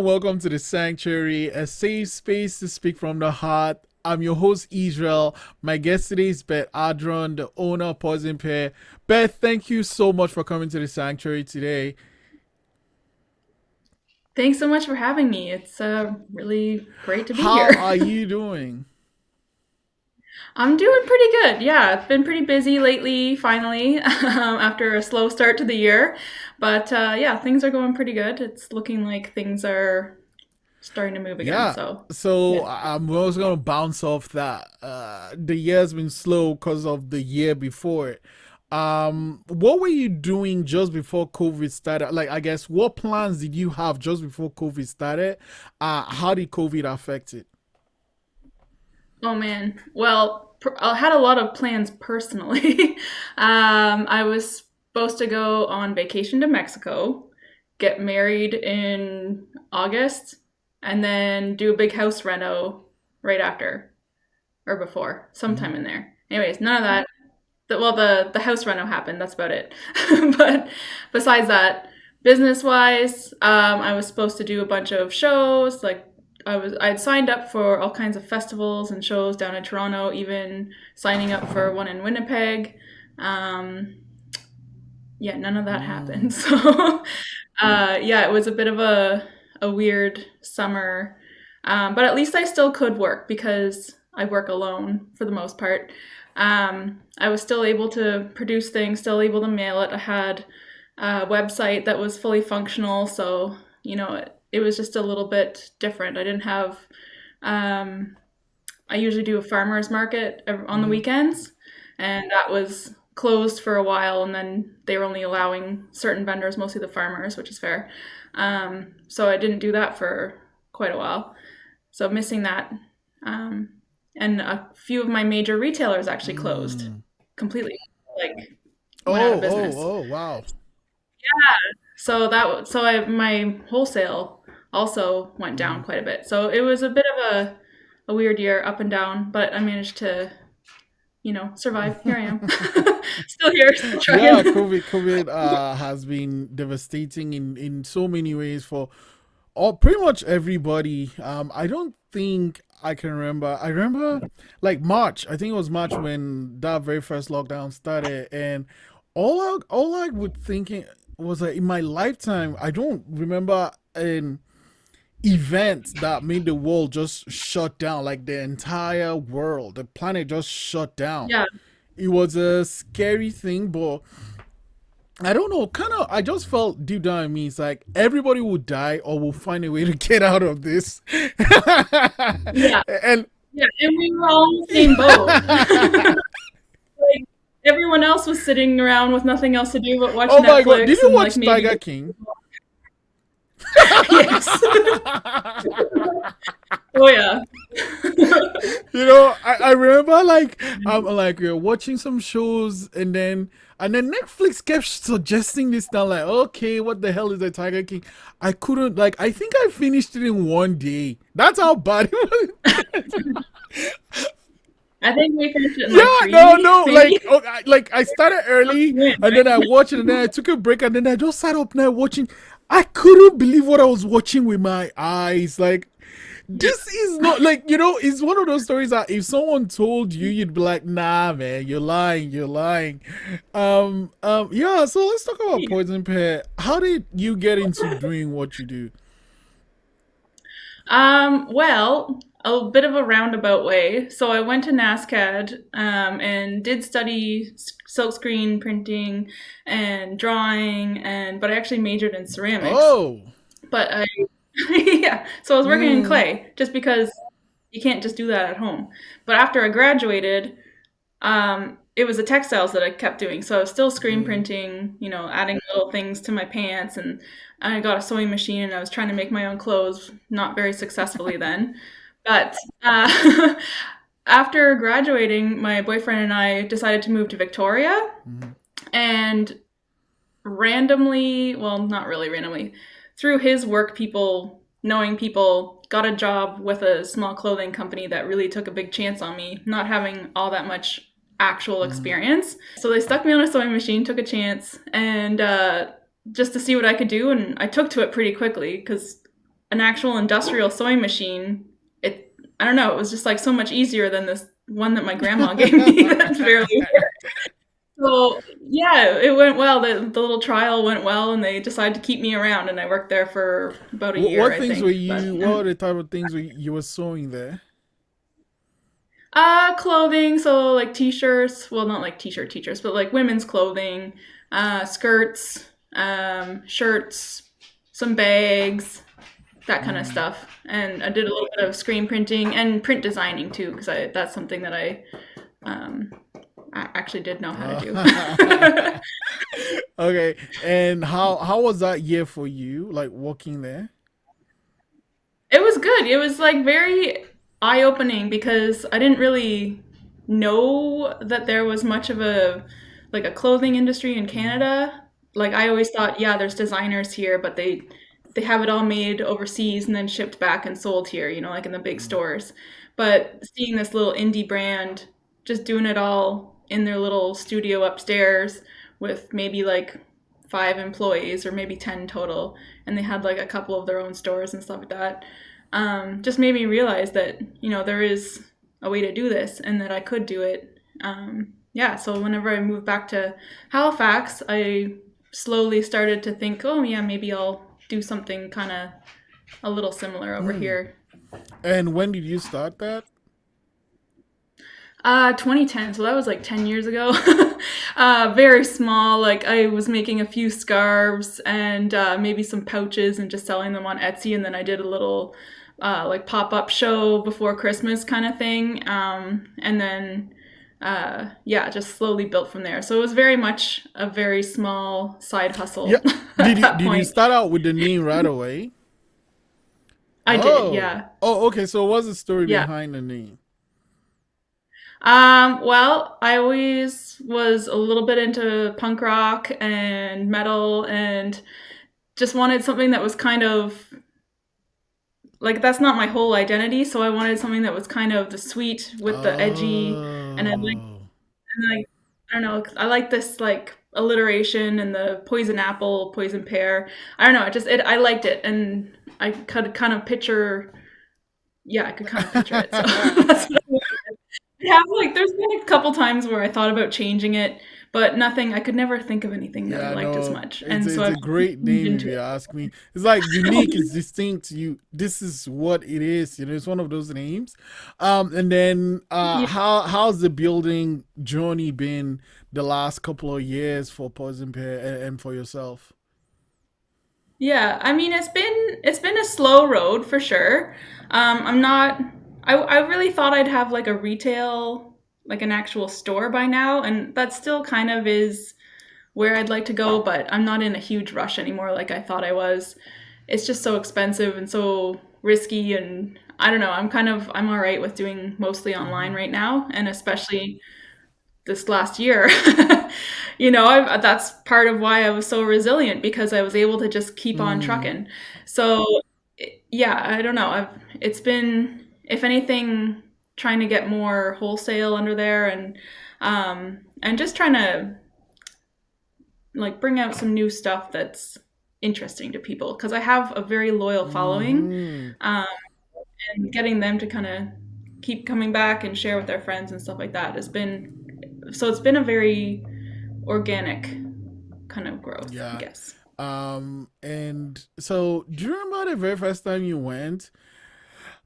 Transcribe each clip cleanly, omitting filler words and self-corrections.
and welcome to the Sanctuary, a safe space to speak from the heart. I'm your host, Israel. My guest today is Beth Ardron, the owner of Poison Pear. Beth, thank you so much for coming to the Sanctuary today. Thanks so much for having me. It's really great to be How here. are you doing? I'm doing pretty good. Yeah, it's been pretty busy lately, finally, after a slow start to the year. But yeah, things are going pretty good. It's looking like things are starting to move again. Yeah, So, so yeah. I'm also going to bounce off that. The year's been slow because of the year before. What were you doing just before COVID started? Like, I guess, what plans did you have just before COVID started? How did COVID affect it? Oh man. Well, I had a lot of plans personally. I was supposed to go on vacation to Mexico, get married in August, and then do a big house reno right after or before, sometime in there. Anyways, none of that. The house reno happened. That's about it. But besides that, business wise, I was supposed to do a bunch of shows. Like I'd signed up for all kinds of festivals and shows down in Toronto. Even signing up for one in Winnipeg. Um, yeah, none of that Mm, happened. So yeah, it was a bit of a weird summer. But at least I still could work because I work alone for the most part. I was still able to produce things, still able to mail it. I had a website that was fully functional, so it was just a little bit different. I didn't have. Um, I usually do a farmers market on the mm, weekends, and that was closed for a while, and then they were only allowing certain vendors, mostly the farmers, which is fair. So I didn't do that for quite a while. So missing that. Um, and a few of my major retailers actually closed mm. completely, like went out Oh, of business. wow. So my wholesale also went down Mm. quite a bit. So it was a bit of a weird year, up and down, but I managed to survive. Here I am, still here, still Yeah, trying. COVID has been devastating in so many ways for all pretty much everybody. I don't think I can remember. I remember like March. I think it was March when that very first lockdown started, and all I would thinking was that in my lifetime, I don't remember an event that made the world just shut down, like the entire world, the planet just shut down. Yeah, It was a scary thing, but I don't know, kind of, I just felt deep down in me, it's like everybody will die or will find a way to get out of this. yeah, And yeah, and we were all in the same boat. Like everyone else was sitting around with nothing else to do but watch oh my god, did Netflix you and like watch maybe Tiger go. King? Yes. Oh yeah. I remember like I'm like we are watching some shows and then Netflix kept suggesting this now like okay what the hell is a Tiger King? I couldn't like I think I finished it in one day. That's how bad it was. I think we finished it in like Yeah, three, no, maybe. like I started early You win, and then I right? watched it and then I took a break and then I just sat up now watching. I couldn't believe what I was watching with my eyes. Like this is not like it's one of those stories that if someone told you, you'd be like, nah, man, you're lying. Yeah. So let's talk about Yeah. Poison Pear. How did you get into doing what you do? Well, a bit of a roundabout way. So I went to NSCAD and did study silkscreen printing and drawing, and but I actually majored in ceramics. Oh, But I, yeah, so I was working in mm, clay just because you can't just do that at home. But after I graduated, it was the textiles that I kept doing. So I was still screen mm, printing, adding little things to my pants, and I got a sewing machine and I was trying to make my own clothes, not very successfully then. But after graduating, my boyfriend and I decided to move to Victoria, mm, and randomly, well, not really randomly, through his work people, knowing people, got a job with a small clothing company that really took a big chance on me, not having all that much actual mm, experience. So they stuck me on a sewing machine, took a chance, and just to see what I could do, and I took to it pretty quickly because an actual industrial sewing machine, I don't know, it was just like so much easier than this one that my grandma gave me that's barely. So yeah, it went well. The little trial went well, and they decided to keep me around, and I worked there for about a year, What I things were think. But you? What were the type of things you were sewing there? clothing, so like t-shirts. Well, not like t-shirts, but like women's clothing, skirts, shirts, some bags, that kind of Mm. stuff. And I did a little bit of screen printing and print designing too, because I that's something that um, I actually did know how to do. Okay, and how was that year for you? Like working there? It was good. It was like very eye-opening because I didn't really know that there was much of a like a clothing industry in Mm. Canada. Like I always thought, yeah, there's designers here, but they have it all made overseas and then shipped back and sold here, like in the big Mm. stores. But seeing this little indie brand just doing it all in their little studio upstairs with maybe like 5 employees or maybe 10 total, and they had like a couple of their own stores and stuff like that, just made me realize that there is a way to do this and that I could do it. Yeah, so whenever I moved back to Halifax, I slowly started to think, oh yeah, maybe I'll do something kind of a little similar over Mm. here. And when did you start that? 2010, so that was like 10 years ago. Very small. Like I was making a few scarves and maybe some pouches and just selling them on Etsy. And then I did a little like pop up show before Christmas kind of thing. And then yeah, just slowly built from there. So it was very much a very small side Yeah. hustle at that Did you point. start out with the name right away? I did, Oh. yeah. Oh, okay. So what's the story Yeah. behind the name? Well, I always was a little bit into punk rock and metal and just wanted something that was kind of like that's not my whole identity, so I wanted something that was kind of the sweet with the edgy, and Oh. I don't know, I like this like alliteration and the poison apple, poison pear. I don't know, I liked it and I could kind of picture yeah, I could kind of picture it. So that's what have like there's been a couple times where I thought about changing it, but nothing. I could never think of anything that I Yeah, liked as no, much, and so it's I've a great moved name if into you it. ask me. It's like unique, it's distinct. This is what it is. It's one of those names. And then Yeah, how's the building journey been the last couple of years for Poison Pear and for yourself? yeah. I mean, it's been a slow road for sure. I'm not. I really thought I'd have like a retail, like an actual store by now, and that still kind of is where I'd like to go, but I'm not in a huge rush anymore like I thought I was. It's just so expensive and so risky, and I don't know, I'm all right with doing mostly online Hmm. right now, and especially this last year. That's part of why I was so resilient because I was able to just keep on Mm. trucking. So yeah, I don't know. It's been, if anything, trying to get more wholesale under there and just trying to like bring out some new stuff that's interesting to people because I have a very loyal following, Hmm. um, and getting them to kind of keep coming back and share with their friends and stuff like that has been so it's been a very organic kind of growth, I Yeah. guess. And so do you remember the very first time you went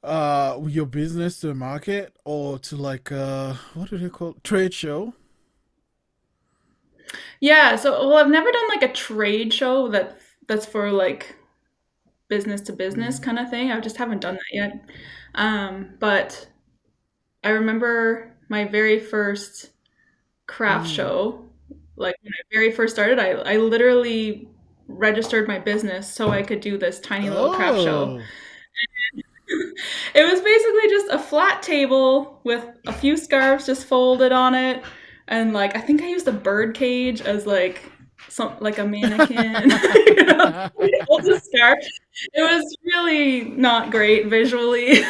with your business to the market or to like what do they call it? Trade show? Yeah, so well, I've never done like a trade show that's for like business to business Mm. kind of thing. I just haven't done that yet. But I remember my very first craft Mm. show. Like when I very first started, I literally registered my business so I could do this tiny little craft show. Oh. It was basically just a flat table with a few scarves just folded on it, and like I think I used a bird cage as like some like a mannequin, hold the scarf. It was really not great visually.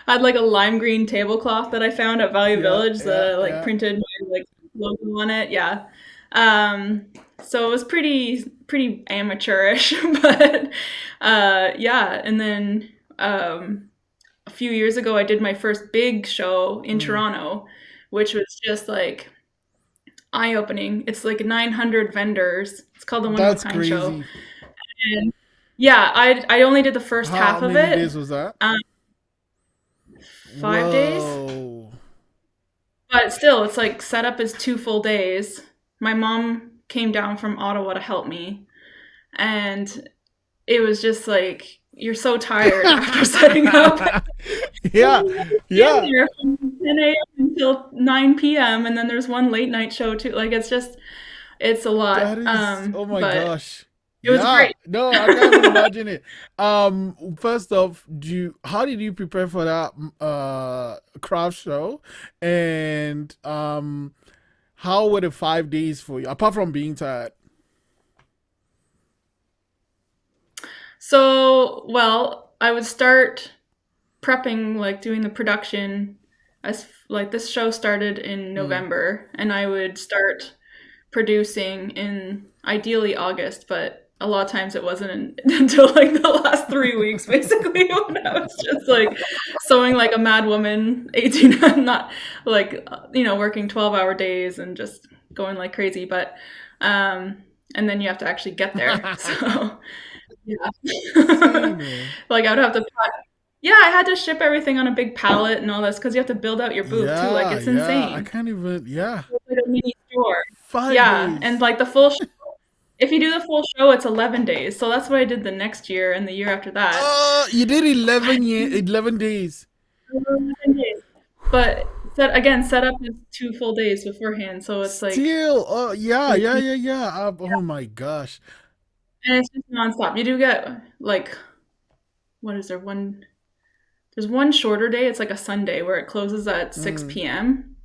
I had like a lime green tablecloth that I found at Value Yeah, Village that yeah, I like yeah. printed my like logo on it. Yeah. Um, so it was pretty amateurish, but yeah. And then a few years ago, I did my first big show in Mm, Toronto, which was just like eye opening. It's like 900 vendors. It's called the One of a that's Kind show. crazy. And yeah, I only did the first How half of many it, days was that? um, 5 days. Whoa. But still, it's like setup is 2 full days. My mom came down from Ottawa to help me, and it was just like you're so tired after setting up. Yeah, In yeah. there from 10 a.m. until 9 p.m. and then there's one late night show too. Like it's a lot. That is, oh my But gosh. it was Yeah, great. no, I can't even imagine it. First off, how did you prepare for that craft show? And how were the 5 days for you? Apart from being tired. So, well, I would start prepping, like doing the production as like this show started in Mm. November, and I would start producing in ideally August, but a lot of times it wasn't until like the last 3 weeks, basically, when I was just like sewing like a mad woman, 18, not like, working 12-hour days and just going like crazy. But, and then you have to actually get there. So, yeah. Same, man. Like I would have to, yeah, I had to ship everything on a big pallet and all this because you have to build out your booth too. Like Yeah, it's yeah. I insane. can't even, yeah. It's like a mini store. Five Yeah, and days. like the full if you do the full show, it's 11 days. So that's what I did the next year and the year after that. You did 11 days. 11 days. But set up is 2 full days beforehand. So it's Still, oh yeah, like, yeah, yeah, yeah. Oh my gosh. and it's just nonstop. You do get like, what is there? There's one shorter day. It's like a Sunday where it closes at Mm. 6 p.m.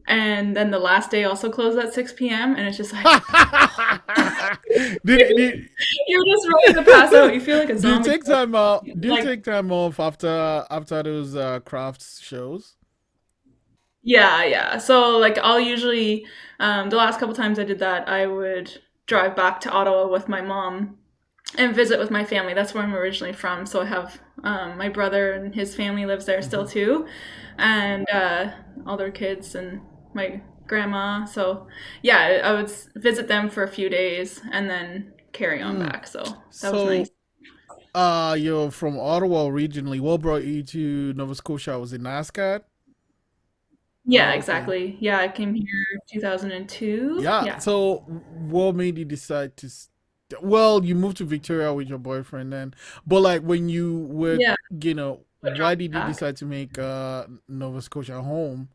And then the last day also closes at 6 p.m. And it's just like, did, did you're just ready to pass out. You feel like a do you zombie. take time out? Do you Like, take time off after those crafts shows? yeah, yeah. So like I'll usually the last couple times I did that, I would drive back to Ottawa with my mom and visit with my family. That's where I'm originally from. So I have my brother and his family lives there still Hmm. too, and all their kids and my grandma. So yeah, I would visit them for a few days and then carry on Mm. back. So that was nice. So, you're from Ottawa originally. What brought you to Nova Scotia? Was it NSCAD? Yeah, Oh, okay. exactly. Yeah, I came here 2002. Yeah. Yeah. So, what made you decide to? Well, you moved to Victoria with your boyfriend then, but like when you were, Yeah, what why dropped me did you back? decide to make Nova Scotia home?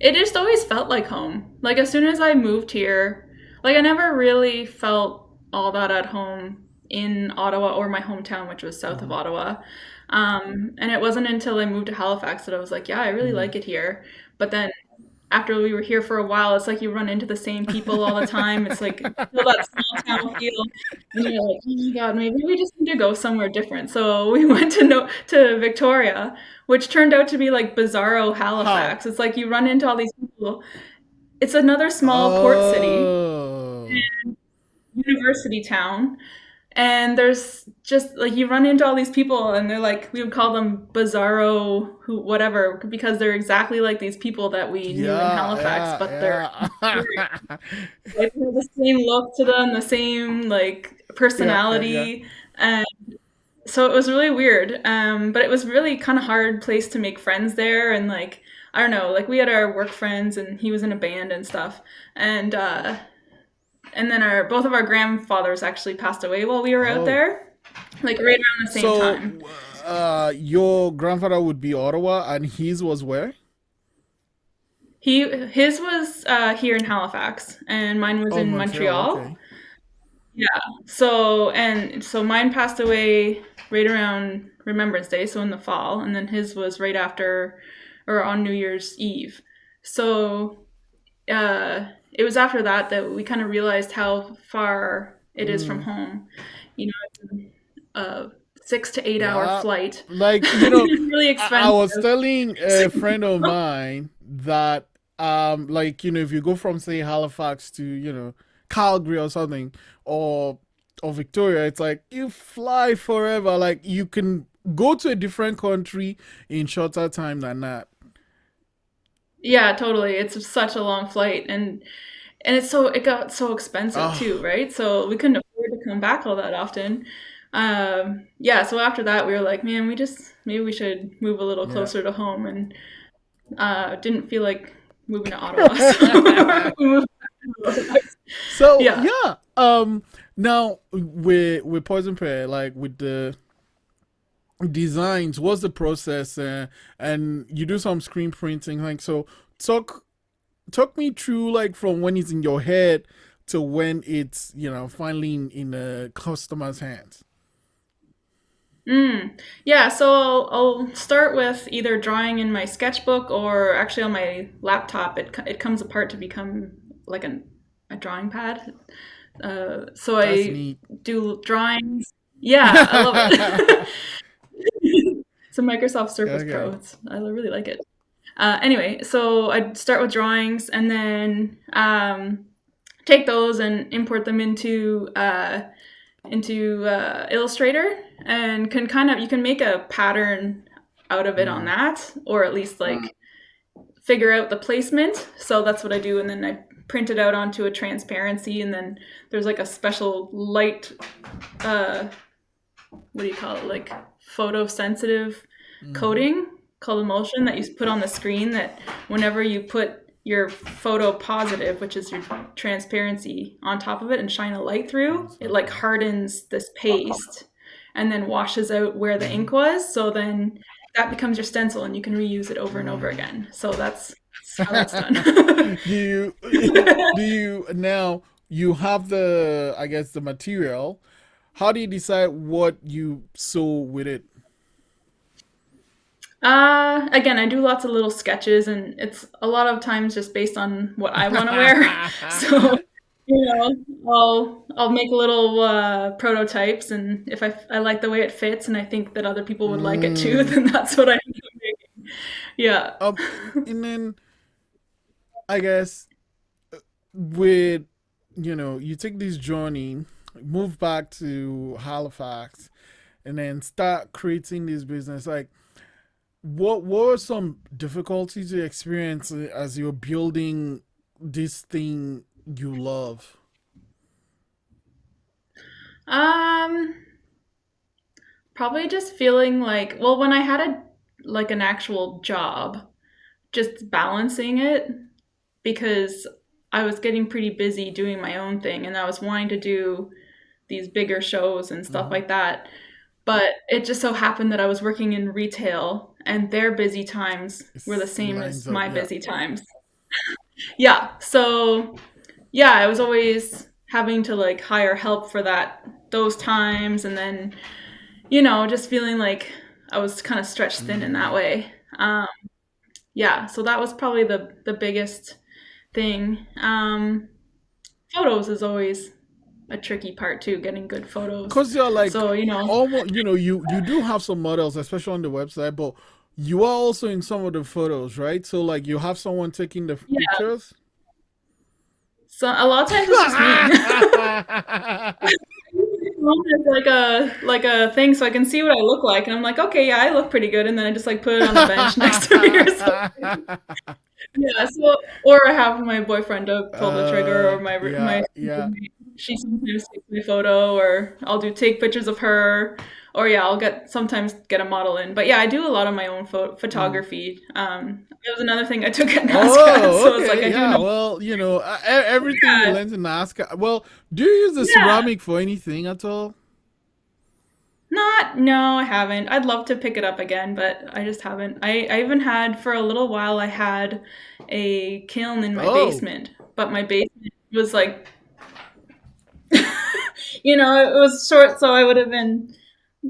It just always felt like home. Like as soon as I moved here, like I never really felt all that at home in Ottawa or my hometown, which was south of Hmm. Ottawa. And it wasn't until I moved to Halifax that I was like, yeah, I really Hmm. like it here. But then after we were here for a while, it's like you run into the same people all the time. It's like you feel that small town feel, and you're like, oh my god, maybe we just need to go somewhere different. So we went to Victoria, which turned out to be like bizarro How? Halifax. It's like you run into all these people. It's another small port city, Oh, university town, and there's just like you run into all these people and they're like we would call them bizarro who whatever because they're exactly like these people that we knew in yeah, Halifax, but they're yeah, yeah, like they have the same look to them, the same like yeah, yeah, yeah. personality, and so it was really weird. But it was really kind of hard place to make friends there, and like I don't know, like we had our work friends, and he was in a band and stuff, and and then our both of our grandfathers actually passed away while we were out Oh, there, like right around the same so time. your grandfather would be Ottawa, and his was where? His was here in Halifax, and mine was Oh, in Montreal. Montreal. Okay. Yeah. So mine passed away right around Remembrance Day, so in the fall, and then his was right after or on New Year's Eve. So it was after that that we kind of realized how far it is from Mm, home. You know, a 6 to 8 hour yeah, flight. like It's really I expensive. was telling a friend of mine that like if you go from say Halifax to Calgary or something, or Victoria, it's like you fly forever. Like you can go to a different country in shorter time than that. Yeah, totally. It's such a long flight, and it got so expensive too, Oh, right? So we couldn't afford to come back all that often. Yeah, so after that we were like, man, we just maybe we should move a little yeah. closer to home, and didn't feel like moving to Ottawa, so we moved to Halifax. So Yeah. yeah, now with Poison Pear, like with the designs, what's the process? And you do some screen printing, like so. Talk me through like from when it's in your head to when it's finally in a customer's hands. Yeah, so I'll start with either drawing in my sketchbook or actually on my laptop. It comes apart to become like a drawing pad. So That's I neat. do drawings. Yeah, I love it. It's a Microsoft Surface Pro. Okay. I really like it. Anyway, so I'd start with drawings and then take those and import them into Illustrator, and can kind of you can make a pattern out of it on Mm. that, or at least like figure out the placement. So that's what I do, and then I print it out onto a transparency, and then there's like a special light, uh, what do you call it, like photosensitive Hmm. coating called emulsion that you put on the screen, that whenever you put your photo positive, which is your transparency, on top of it and shine a light through, it like hardens this paste and then washes out where the Hmm. ink was. So then that becomes your stencil and you can reuse it over and over Mm. again. So that's how that's done. do you do you now you have the I guess the material? How do you decide what you sew with it? Again, I do lots of little sketches, and it's a lot of times just based on what I want to wear. So, I'll make little prototypes, and if I like the way it fits, and I think that other people would like it too, Mm. then that's what I end up making. Yeah. And then I guess with you take this journey, move back to Halifax, and then start creating this business. Like, what were some difficulties you experienced as you're building this thing you love? Um, Probably just feeling like, well, when I had an actual job, just balancing it, because I was getting pretty busy doing my own thing, and I was wanting to do these bigger shows and stuff Hmm. like that. But it just so happened that I was working in retail, and their busy times were the It same lines as up, my yeah. busy times. Yeah. So, yeah, I was always having to like hire help for those times, and then, just feeling like I was kind of stretched thin in that Hmm. way. Yeah, so that was probably the biggest thing. Photos is always a tricky part too, getting good photos. Cause you're like So, almost, you do have some models, especially on the website, but you are also in some of the photos, right? So like you have someone taking the yeah, pictures. so a lot of times it's just me. It's like a thing so I can see what I look like, and I'm like, okay, yeah, I look pretty good, and then I just like put it on the bench next to me or something. Yeah, so, or I have my boyfriend to pull the trigger, or my yeah, yeah. roommate. She sometimes takes my photo, or I'll do take pictures of her, or yeah, I'll sometimes get a model in. But yeah, I do a lot of my own Mm. photography. That was another thing I took at NSCAD, Oh, so it's like okay, I do yeah. know. Well, everything you Yeah, learned in NASCAR. Well, do you use the yeah. ceramic for anything at all? No, I haven't. I'd love to pick it up again, but I just haven't. I even had, for a little while, I had a kiln in my Oh. basement, but my basement was like, it was short, so I would have been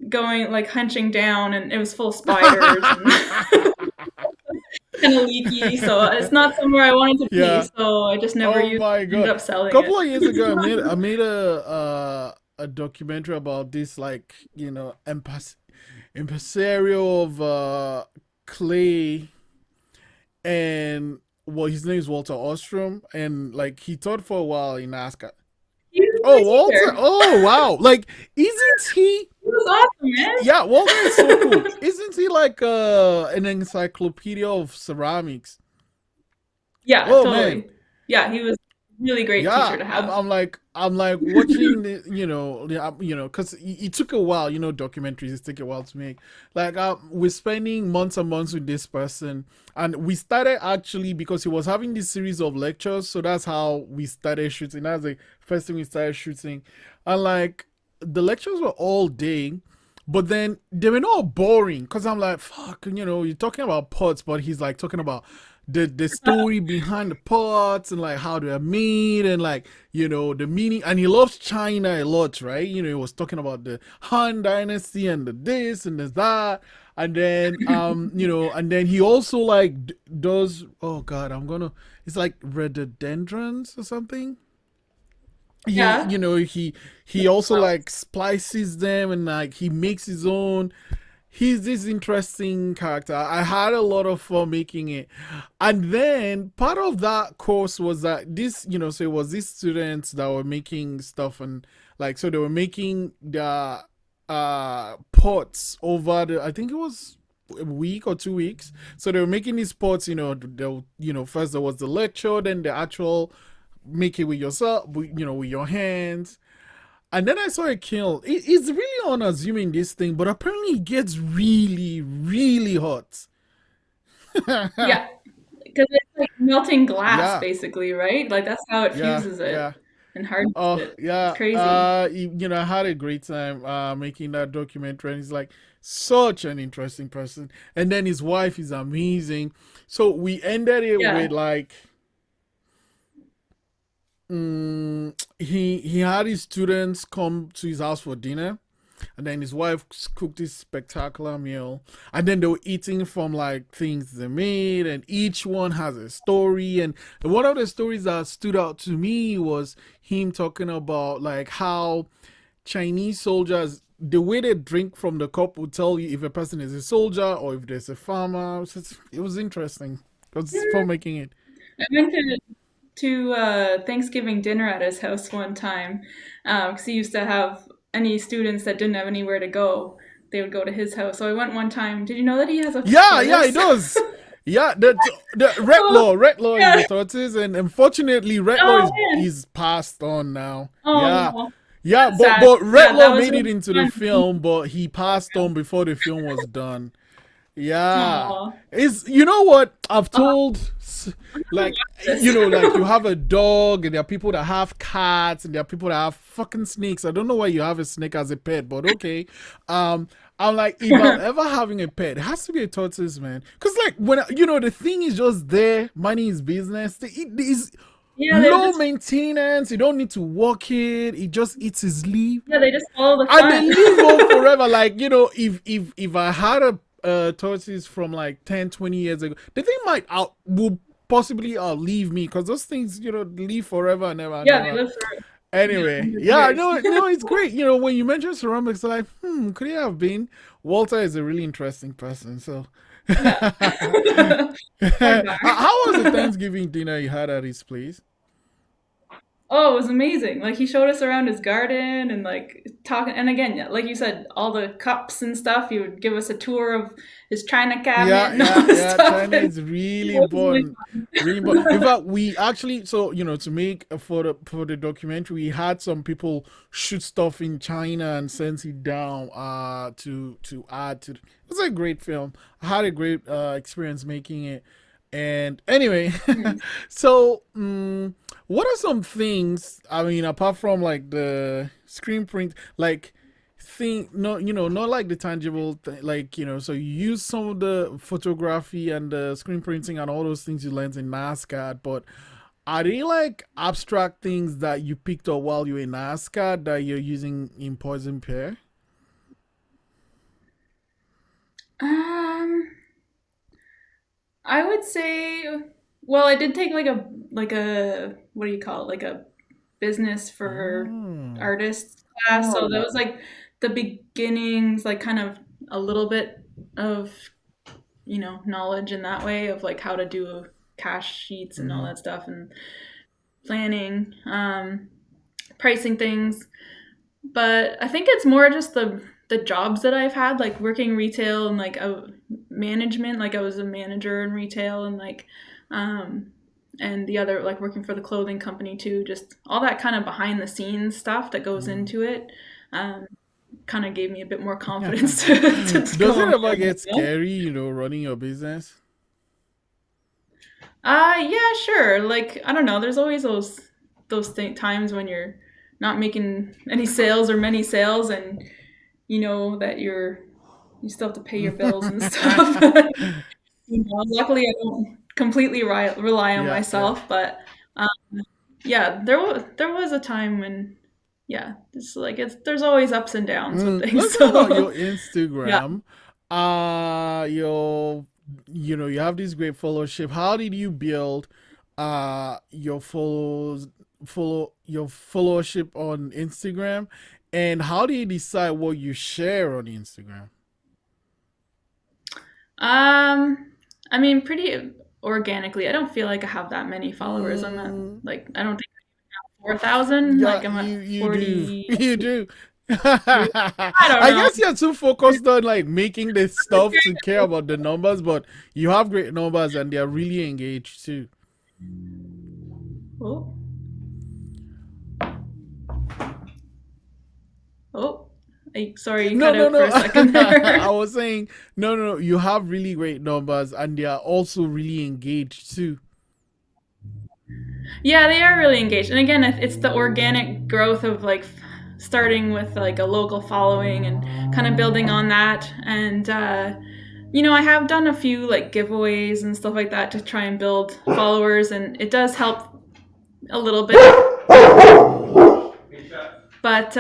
going like hunching down, and it was full of spiders and kind of leaky. So it's not somewhere I wanted to be. Yeah. So I just never Oh used it. my Ended god. up A selling it. couple of years ago, I made a documentary about this, like impresario of clay, and well, his name is Walter Ostrom, and like he taught for a while in NASCAR. He was Oh, my Walter! teacher. Oh, wow! Like, isn't he? He was awesome, man. Yeah, Walter is so cool. Isn't he like an encyclopedia of ceramics? Yeah, Oh man, totally. Yeah, he was a really great yeah. teacher to I'm have. I'm like I'm like watching the because it took a while. Documentaries take a while to make. Like we're spending months and months with this person, and we started actually because he was having this series of lectures. So that's how we started shooting. That's the first thing we started shooting, and like the lectures were all day. But then they were not boring because I'm like, fuck, you're talking about pots, but he's like talking about the story behind the pots and like how they're made and like the meaning. And he loves China a lot, right? He was talking about the Han Dynasty and the this and the that. And then and then he also like does, oh god, it's like rhododendrons or something. he Yeah. you know he he also like splices them and like he makes his own. He's this interesting character. I had a lot of fun making it. And then part of that course was that so it was these students that were making stuff, and like so they were making the pots over the, I think it was a week or 2 weeks. So they were making these pots, first there was the lecture, then the actual make it with yourself, with your hands. And then I saw a kiln. It's really unassuming, this thing, but apparently it gets really, really hot. Yeah, because it's like melting glass Yeah, basically, right? Like that's how it yeah, fuses yeah. it and hardens Oh, it. It's yeah. crazy. I had a great time making that documentary. And he's like such an interesting person. And then his wife is amazing. So we ended it Yeah. with like he had his students come to his house for dinner, and then his wife cooked this spectacular meal, and then they were eating from like things they made, and each one has a story. And one of the stories that stood out to me was him talking about like how Chinese soldiers, the way they drink from the cup will tell you if a person is a soldier or if there's a farmer. So it was interesting. It was for making it. I went to Thanksgiving dinner at his house one time because he used to have any students that didn't have anywhere to go, they would go to his house. So I went one time. Did you know that he has a Yeah, yeah, it tortoise? does. Yeah, the Oh, Red Law is yeah. the tortoise, and unfortunately, Red Law Oh is man. is passed on now. Yeah, Oh, yeah, that's but sad. but Red Yeah, that Law was made it really into the fun. film, but he passed on before the film was done. Yeah. Oh, Is you know what I've I'll told, have to like watch this. like you have a dog, and there are people that have cats, and there are people that have fucking snakes. I don't know why you have a snake as a pet, but okay. I'm like, if I'm ever having a pet, it has to be a tortoise, man. Cause like when the thing is just there, money is business. It is Yeah, they're low just maintenance. You don't need to walk it. It just eats his leaf, yeah, they just follow the and they fun. live on forever. Like if I had a tortoise from like 10, 20 years ago, the thing will possibly outlive me, because those things live forever and ever and Yeah, they ever. live for Anyway, hundred yeah, years. no, no, it's great. When you mention ceramics, like, could it have been? Walter is a really interesting person. So, Yeah. Sidebar. how was the Thanksgiving dinner you had at his place? Oh, it was amazing. Like he showed us around his garden and like talking and again, yeah, like you said, all the cups and stuff. He would give us a tour of his china cabinet Yeah, and all yeah, this yeah. stuff. China And is really it was really important. Really important. In fact, we actually, so to make for the documentary, we had some people shoot stuff in China and send it down to add to. It was a great film. I had a great experience making it. And anyway, fun. so what are some things? I mean, apart from like the screen print, like thing, no, not like the tangible, like so you use some of the photography and the screen printing and all those things you learned in NSCAD, but are they like abstract things that you picked up while you were in NSCAD that you're using in Poison Pear? Um, I would say, well, I did take like a what do you call it? Like a business for Mm. artists class. So that was like the beginnings, like kind of a little bit of knowledge in that way of like how to do cash sheets and all Mm-hmm. that stuff, and planning, pricing things. But I think it's more just the jobs that I've had, like working retail and like a management. Like I was a manager in retail, and like um, and the other like working for the clothing company too. Just all that kind of behind the scenes stuff that goes into it. Um, Kind of gave me a bit more confidence to Does go it on ever building. get scary, running your business? Yeah, sure. Like I don't know. There's always times when you're not making any sales or many sales, and you know that you still have to pay your bills and stuff. Luckily, I don't completely rely on Yeah, yeah. myself, but um, yeah, there was a time when yeah, there's always ups and downs with things. Let's go about your So yeah. Instagram. Your, you have this great followership. How did you build, your your followership on Instagram, and how do you decide what you share on Instagram? Um, I mean, pretty organically. I don't feel like I have that many followers. I'm at Mm, like I don't think 4,000. yeah, Like I'm at you do, 40. you do. I don't I know. guess you're too focused on like making this stuff to care about the numbers, but you have great numbers and they're really engaged too. Oh, oh. Sorry, you No, cut no, out for no. a second I there. was saying, no, no, no. You have really great numbers and they are also really engaged too. Yeah, they are really engaged. And again, it's the organic growth of like starting with like a local following and kind of building on that. And I have done a few like giveaways and stuff like that to try and build followers, and it does help a little bit. But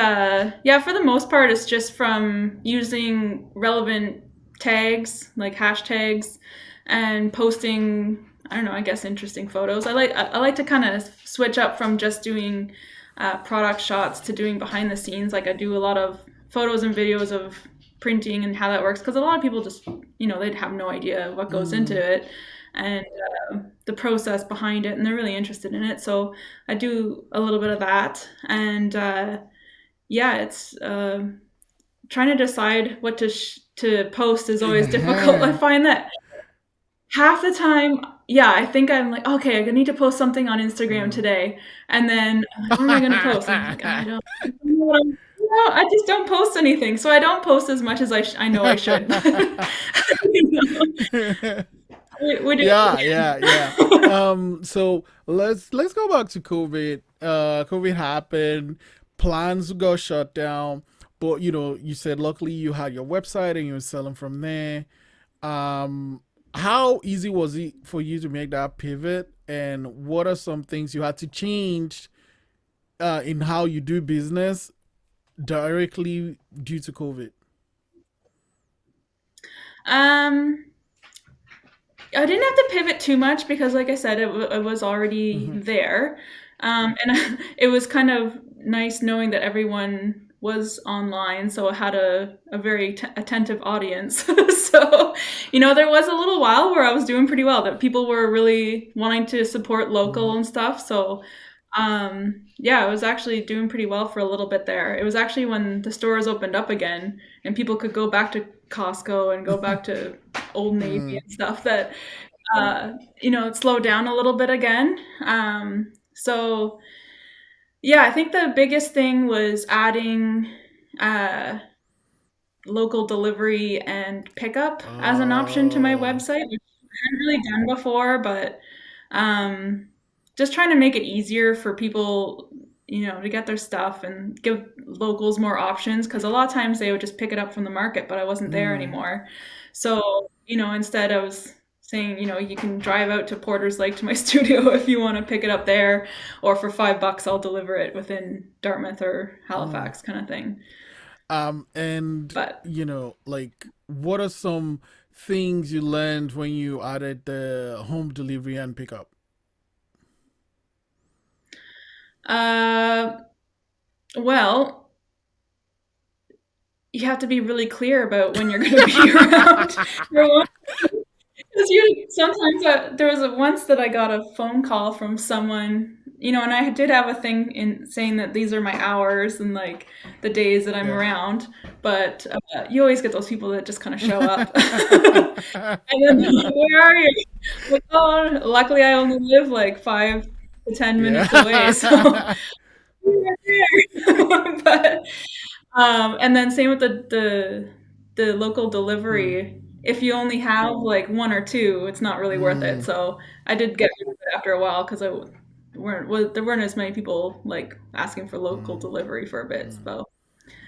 yeah, for the most part, it's just from using relevant tags, like hashtags, and posting. I don't know. I guess interesting photos. I like to kind of switch up from just doing product shots to doing behind the scenes. Like I do a lot of photos and videos of printing and how that works, because a lot of people just they'd have no idea what goes into Mm. it, and the process behind it, and they're really interested in it. So I do a little bit of that, and yeah, it's trying to decide what to post is always difficult. I Yeah. find that half the time, yeah, I think I'm like, okay, I need to post something on Instagram Mm. today, and then I'm like, what am I going to post? And I'm like, I don't know what I'm. No, I just don't post anything, so I don't post as much as I know I should. You know, would Yeah, yeah, yeah. you? So let's go back to COVID. COVID happened, plans got shut down, but you said luckily you had your website and you were selling from there. Um, how easy was it for you to make that pivot, and what are some things you had to change, in how you do business directly due to COVID? um, I didn't have to pivot too much because, like I said, it was already Hmm. there. And it was kind of nice knowing that everyone was online, so I had a very attentive audience. So, there was a little while where I was doing pretty well, that people were really wanting to support Hmm. local and stuff. So, yeah, I was actually doing pretty well for a little bit there. It was actually when the stores opened up again and people could go back to Costco and go back to Old Navy Mm. and stuff, that uh, it slowed down a little bit again. So yeah, I think the biggest thing was adding uh, local delivery and pickup as an option to my Oh. website, which I hadn't really done before, but um, just trying to make it easier for people, to get their stuff and give locals more options, because a lot of times they would just pick it up from the market, but I wasn't there Mm. anymore. So, instead I was saying, you can drive out to Porter's Lake to my studio if you want to pick it up there, or for $5 I'll deliver it within Dartmouth or Mm. Halifax kind of thing. And But like, what are some things you learned when you added the home delivery and pickup? uh, well, you have to be really clear about when you're going to be around. For one, you sometimes there was once that I got a phone call from someone, and I did have a thing in saying that these are my hours and like the days that I'm Yeah. around, but you always get those people that just kind of show up. And then they're like, where are you? Like, oh, luckily I only live like 5 to 10 minutes away, so Yeah. you're right there. But and then same with the local Mm, delivery. If you only have like one or two, it's not really worth it. mm, So I did get rid of it after a while because there weren't as many people like asking for local mm, delivery for a bit. mm, So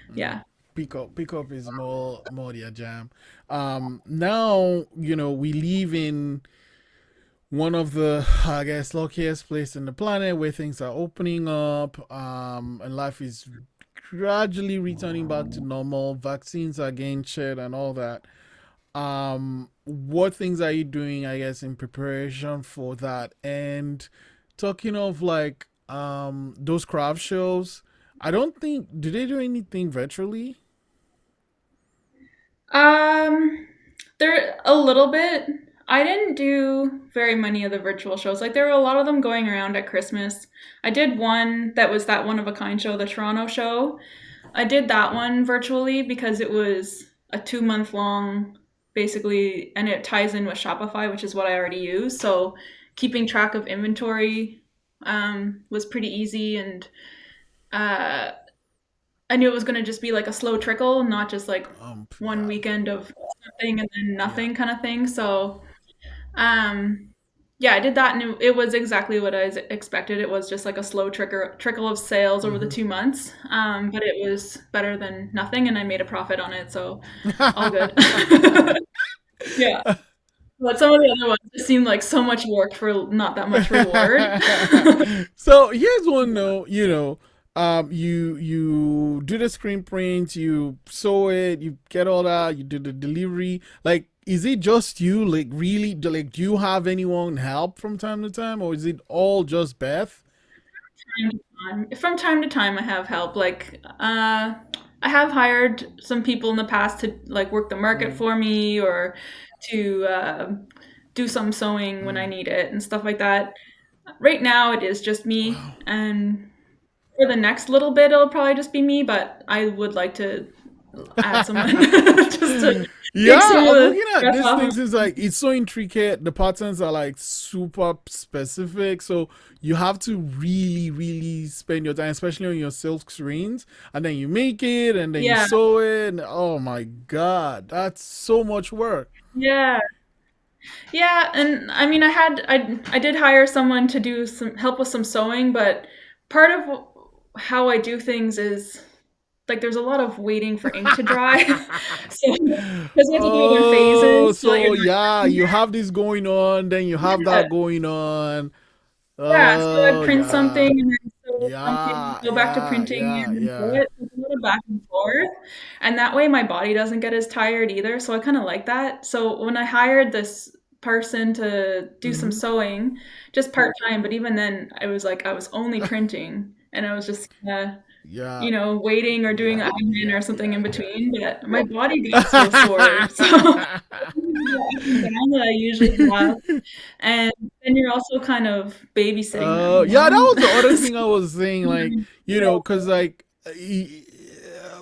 mm. yeah. Pick up is more their jam. Now we live in one of the, I guess, luckiest place in the planet where things are opening up, and life is gradually returning back to normal. Vaccines are getting shared and all that. What things are you doing, I guess, in preparation for that? And talking of like those craft shows, I don't think, do they do anything virtually? Um, there a little bit. I didn't do very many of the virtual shows. Like there were a lot of them going around at Christmas. I did one that was that one of a kind show, the Toronto show. I did that one virtually because it was a 2 month long, basically, and it ties in with Shopify, which is what I already use. So keeping track of inventory was pretty easy, and uh, I knew it was going to just be like a slow trickle, not just like one Yeah, weekend of something and then yeah. nothing kind of thing. So, um, yeah, I did that, and it was exactly what expected. It was just like a slow trickle of sales over the Hmm. 2 months, but it was better than nothing, and I made a profit on it, so all good. Yeah, but some of the other ones just seemed like so much work for not that much reward. So here's one though, you do the screen print, you sew it, you get all that, you do the delivery. Like, is it just you? Like, really? Like, do you have anyone help from time to time, or is it all just Beth? From time to time, I have help. Like, I have hired some people in the past to like work the market Mm, for me or to do some sewing when I mm. need it and stuff like that. Right now, it is just me, Wow. and for the next little bit, it'll probably just be me. But I would like to add someone just to take some Yeah, of I'm the looking at stress these off of. things. It's like it's so intricate. The patterns are like super specific, so you have to really, really spend your time, especially on your silk screens. And then you make it, and then you Yeah, sew it. And, oh my god, that's so much work. yeah. Yeah, and I mean, I did hire someone to do some help with some sewing, but part of how I do things is like there's a lot of waiting for ink to dry. So because you have to do it in Oh, phases so that you're so yeah, not. you have this going on, then you have Yeah, that going on. yeah. So I Oh print something yeah, and then sew something, yeah, go back to yeah, printing yeah, and then sew yeah. it. So it's a little back and forth, and that way my body doesn't get as tired either. So I kind of like that. So when I hired this person to do some Hmm. sewing, just part time, but even then I was like I was only printing, and I was just Yeah, waiting or doing yeah, admin yeah, or something yeah, in yeah. between. But my body got so sore. So the up and down that I usually have. And then you're also kind of babysitting them, you Yeah, that know? was the other thing I was saying. Like, because like,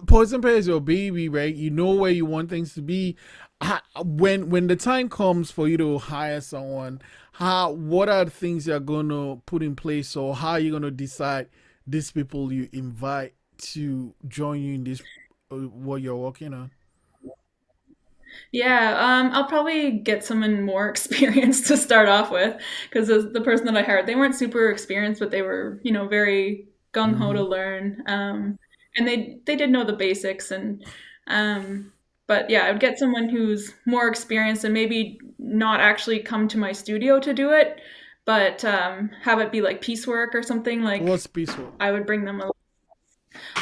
Poison Pear is your baby, right? You know where you want things to be. When the time comes for you to hire someone, what are the things you're gonna put in place, or how are you gonna decide these people you invite to join you in this, what you're working on? Yeah, I'll probably get someone more experienced to start off with because the person that I hired, they weren't super experienced, but they were, very gung ho to Hmm. learn. And they did know the basics um, but yeah, I would get someone who's more experienced and maybe not actually come to my studio to do it, but have it be like piecework or something. What's Like peaceful? I would bring them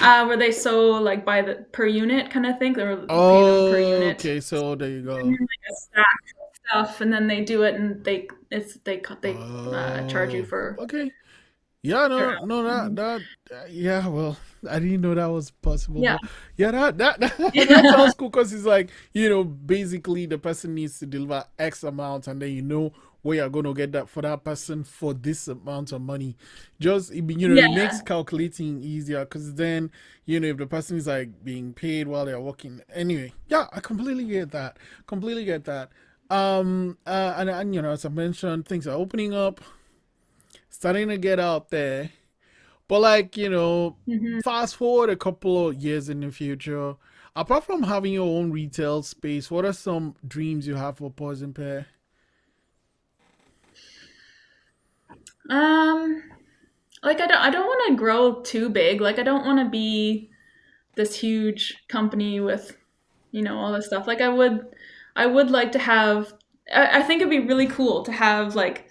where they sew like by the per unit kind of thing. They were pay them per Oh, unit. okay, so there you And go. then like a stack of stuff, and then they do it, and they charge you Oh, for okay. Yeah, no, around. no, Mhm. yeah, well, I didn't know that was possible, Yeah. but yeah, that Yeah. sounds cool because it's like, basically the person needs to deliver X amount, and then where you're going to get that for that person for this amount of money. It makes Yeah. calculating easier because then, if the person is like being paid while they're working. Anyway, yeah, I completely get that. Completely get that. And as I mentioned, things are opening up, starting to get out there. But like, Mhm. fast forward a couple of years in the future, apart from having your own retail space, what are some dreams you have for Poison Pear? Um, like I don't want to grow too big. Like I don't want to be this huge company with, all this stuff. Like I would like to have I think it'd be really cool to have like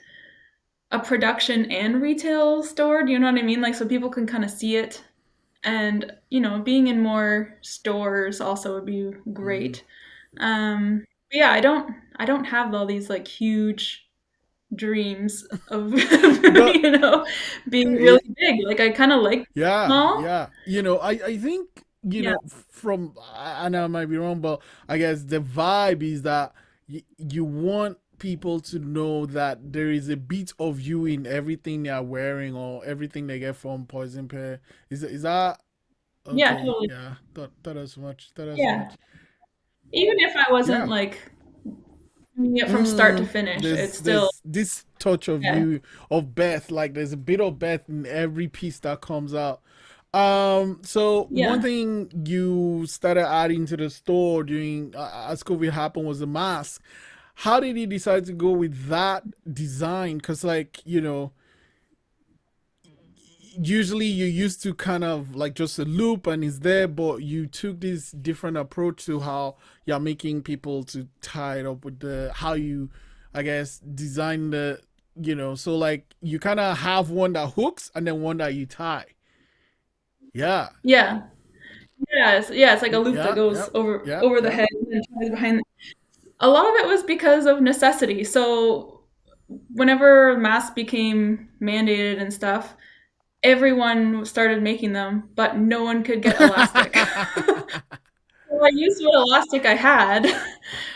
a production and retail store. Do you know what I mean? Like so people can kind of see it. And, being in more stores also would be Mm. great. But yeah, I don't have all these like huge dreams of But being really it, big. Like I kind of like yeah, small. yeah. I think, Yeah. from, and I might be wrong, but I guess the vibe is that you want people to know that there is a bit of you in everything they're wearing or everything they get from Poison Pear. Is that Yeah, okay? totally. Yeah, thought as much. Thought as Yeah. much. Even if I wasn't Yeah. like doing it from start to finish, it's still There's this touch of yeah. you, of Beth. Like there's a bit of Beth in every piece that comes out. So one Yeah. thing you started adding to the store during, as COVID happened, was the mask. How did you decide to go with that design? Because like, usually you used to kind of like just a loop and it's there, but you took this different approach to how you're making people to tie it up with the how you, I guess, design the, so like you kind of have one that hooks and then one that you tie. Yeah. Yeah. Yeah, it's like a loop that Yeah. goes Yep. over Yep. over the Yep. head and ties behind. A lot of it was because of necessity. So whenever masks became mandated and stuff, everyone started making them, but no one could get elastic. So I used what elastic I had,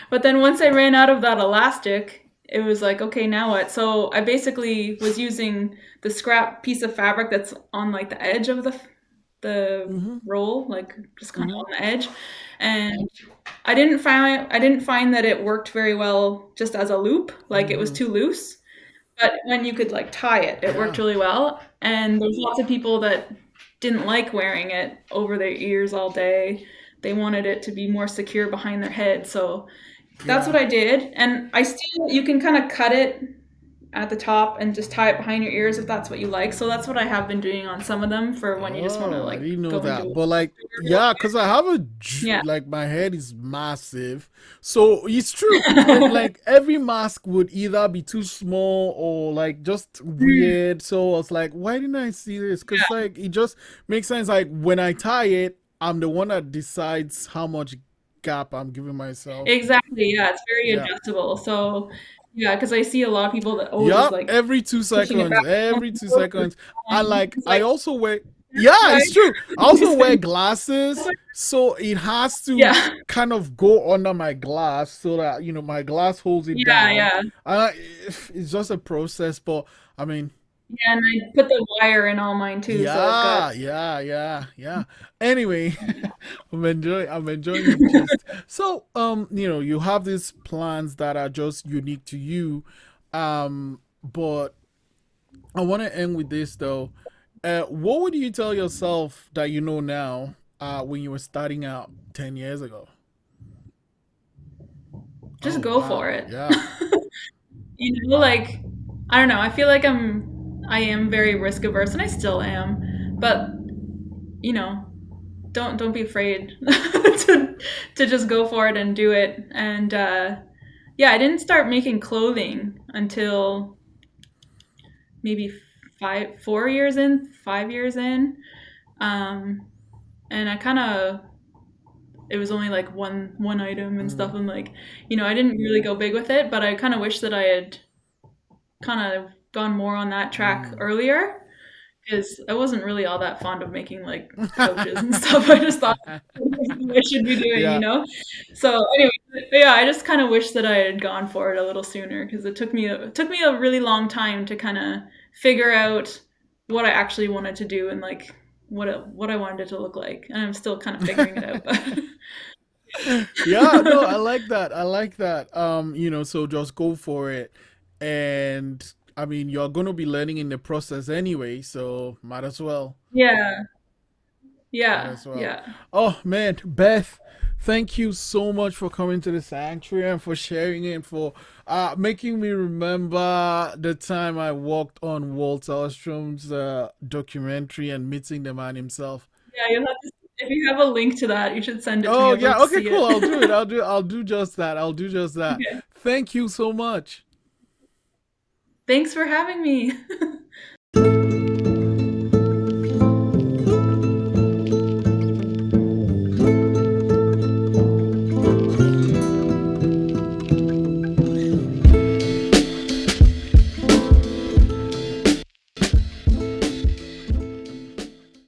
but then once I ran out of that elastic, it was like, okay, now what? So I basically was using the scrap piece of fabric that's on like the edge of the Mm-hmm. roll, like just kind Mm-hmm. of on the edge. And I didn't find that it worked very well just as a loop, like it was Mm-hmm. too loose. But when you could like tie it, it worked Yeah. really well. And there's lots of people that didn't like wearing it over their ears all day. They wanted it to be more secure behind their head. So that's what Yeah. I did. And you can kind of cut it at the top and just tie it behind your ears if that's what you like. So that's what I have been doing on some of them for when you just want to Oh, I like didn't know go into that. a But like, store real yeah, quick. because I have Yeah. like my head is massive. So it's true. And like every mask would either be too small or like just Mm, weird. So I was like, why didn't I see this? Because yeah. like it just makes sense. Like when I tie it, I'm the one that decides how much gap I'm giving myself. Exactly. Yeah, it's very Yeah. adjustable. So yeah, because I see a lot of people that always Yup, like every two pushing it seconds, back and every two forth or seconds. And time. like, It's I like also wear, yeah, right. it's true. I You also wear said- glasses, so it has to yeah, kind of go under my glass so that, my glass holds it yeah, down. yeah, It's just a process, but I mean, yeah. And I put the wire in all mine too, so I've got yeah, yeah, yeah, yeah. Anyway, I'm enjoying the gist. So, you have these plans that are just unique to you. But I want to end with this though. What would you tell yourself that you know now, when you were starting out 10 years ago? Oh just go for wow, it. yeah. Like I don't know. I feel like I am very risk averse, and I still am. But you know, don't be afraid to just go for it and do it. And yeah, I didn't start making clothing until maybe 4 years in, 5 years in. Um, and I kind of it was only like one item and Mm, stuff. And like, I didn't really go big with it, but I kind of wish that I had kind of gone more on that track mm, earlier. because I wasn't really all that fond of making like couches and stuff. I just thought this is what I should be doing, you Yeah. know. So anyway, yeah, I just kind of wish that I had gone for it a little sooner because it took me a really long time to kind of figure out what I actually wanted to do and like what I wanted it to look like, and I'm still kind of figuring it out. Yeah, no, I like that. I like that. So just go for it. And I mean, you're going to be learning in the process anyway, so might as well. Yeah, Might yeah, as well. yeah. Oh man, Beth, thank you so much for coming to the sanctuary and for sharing it, and for making me remember the time I walked on Walter Ostrom's documentary and meeting the man himself. Yeah, you'll have to, if you have a link to that, you should send it to me. Oh I'd love yeah, to okay, see cool. it. I'll do it. I'll do just that. I'll do just that. Okay. Thank you so much. Thanks for having me.